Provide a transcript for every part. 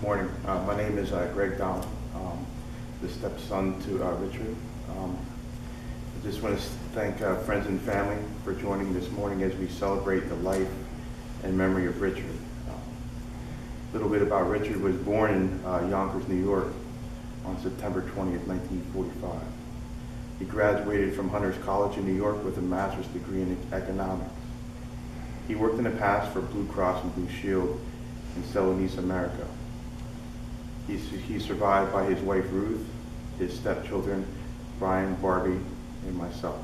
Morning. My name is Donlin, the stepson to Richard. I just want to thank friends and family for joining this morning as we celebrate the life and memory of Richard. A little bit about Richard: was born in Yonkers, New York on September 20th, 1945. He graduated from Hunter's College in New York with a master's degree in economics. He worked in the past for Blue Cross and Blue Shield in Celanese, America. He's survived by his wife Ruth, his stepchildren Brian, Barbie, and myself.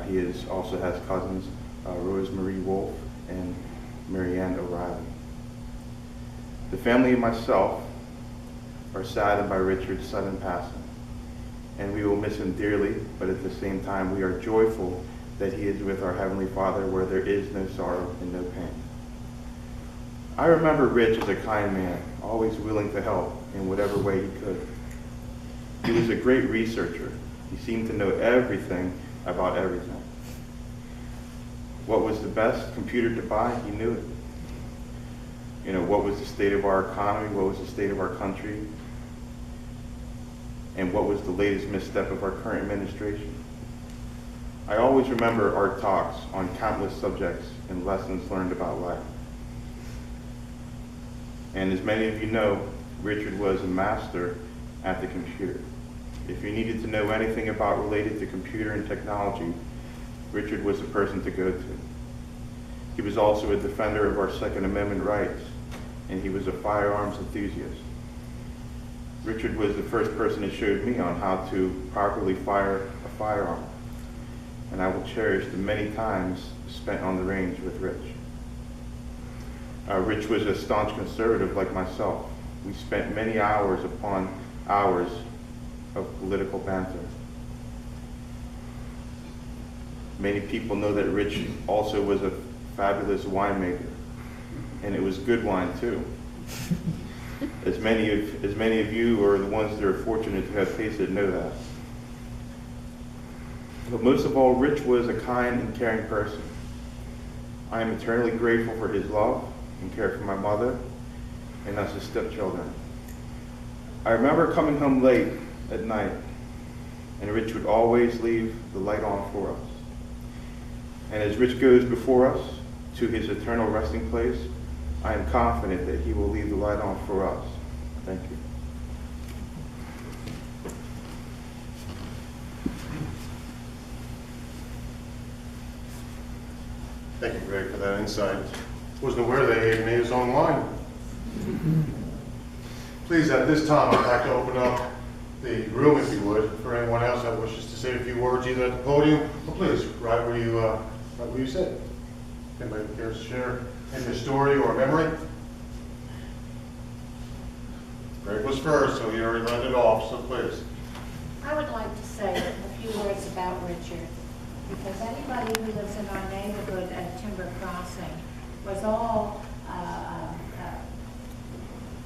He also has cousins Rosemarie Wolf and Marianne O'Reilly. The family and myself are saddened by Richard's sudden passing, and we will miss him dearly, but at the same time we are joyful that he is with our Heavenly Father where there is no sorrow and no pain. I remember Rich as a kind man, always willing to help in whatever way he could. He was a great researcher. He seemed to know everything about everything. What was the best computer to buy, he knew it. You know, what was the state of our economy, what was the state of our country, and what was the latest misstep of our current administration. I always remember our talks on countless subjects and lessons learned about life. And as many of you know, Richard was a master at the computer. If you needed to know anything about related to computer and technology, Richard was the person to go to. He was also a defender of our Second Amendment rights, and he was a firearms enthusiast. Richard was the first person that showed me on how to properly fire a firearm, and I will cherish the many times spent on the range with Rich. Rich was a staunch conservative like myself. We spent many hours upon hours of political banter. Many people know that Rich also was a fabulous winemaker, and it was good wine too. As many of you are the ones that are fortunate to have tasted know that. But most of all, Rich was a kind and caring person. I am eternally grateful for his love and care for my mother and us as stepchildren. I remember coming home late at night, and Rich would always leave the light on for us. And as Rich goes before us to his eternal resting place, I am confident that he will leave the light on for us. Thank you. Thank you, Greg, for that insight. Wasn't aware that he made his own wine. Please, at this time, I'd like to open up the room, if you would, for anyone else that wishes to say a few words, either at the podium or please, right where you sit. Anybody cares to share a story or a memory? Greg was first, so he already let it off, so please. I would like to say a few words about Richard, because anybody who lives in our neighborhood at Timber Crossing was all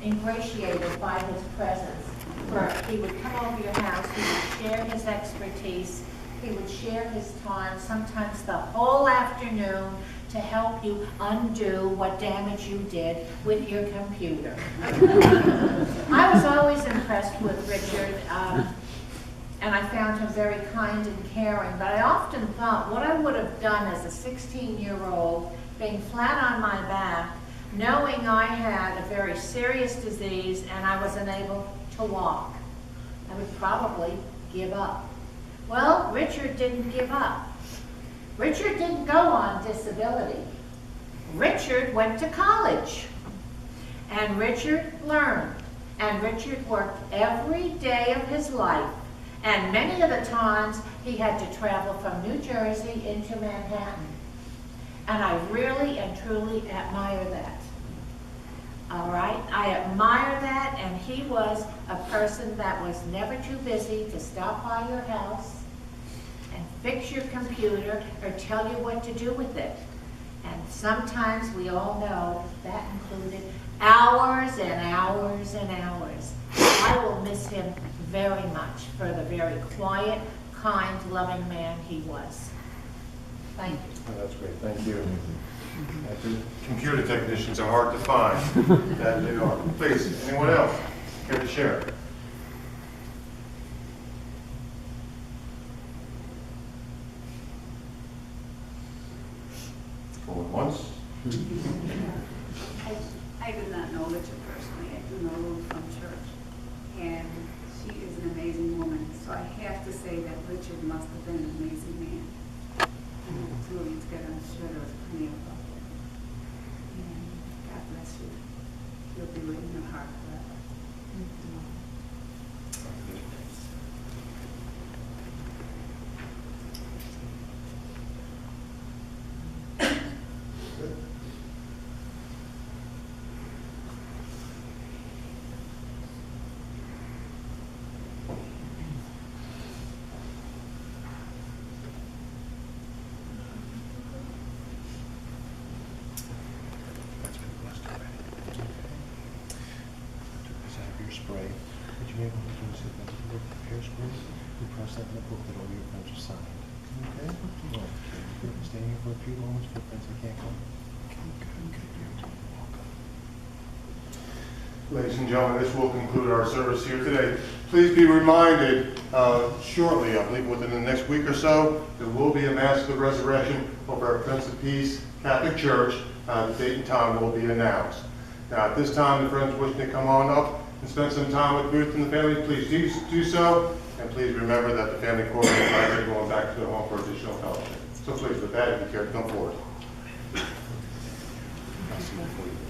ingratiated by his presence. Where he would come over your house, he would share his expertise, he would share his time, sometimes the whole afternoon, to help you undo what damage you did with your computer. I was always impressed with Richard, and I found him very kind and caring, but I often thought what I would have done as a 16-year-old, being flat on my back, knowing I had a very serious disease and I was unable to walk. I would probably give up. Well, Richard didn't give up. Richard didn't go on disability. Richard went to college. And Richard learned. And Richard worked every day of his life. And many of the times he had to travel from New Jersey into Manhattan. And I really and truly admire that. All right, I admire that, and he was a person that was never too busy to stop by your house and fix your computer or tell you what to do with it. And sometimes we all know that included hours and hours and hours. I will miss him very much for the very quiet, kind, loving man he was. Thank you. Oh, that's great. Thank you. The computer technicians are hard to find, that they are. Please, anyone else care to share? Going once? I do not know Richard personally. I do know Ruth from church. And she is an amazing woman. So I have to say that Richard must have been an amazing man. And the two of you together, I'm sure there was plenty of love there. And God bless you. You'll be with in your heart forever. That's been blessed already. Is that your spray? Would you be able to do is that look at hairspray? You press that in the book that all your friends are signed. Okay? Okay. Stay here for a few moments for friends that can't come. Okay, good. You're welcome. Ladies and gentlemen, this will conclude our service here today. Please be reminded shortly, I believe within the next week or so, there will be a Mass of the Resurrection over at Prince of Peace Catholic Church. The date and time will be announced. Now, at this time, the friends wishing to come on up and spend some time with Ruth and the family, please do so. And please remember that the family coordinator invites everyone back to their home for additional fellowship. So please, with that, if you care to come forward. I'll see you for you.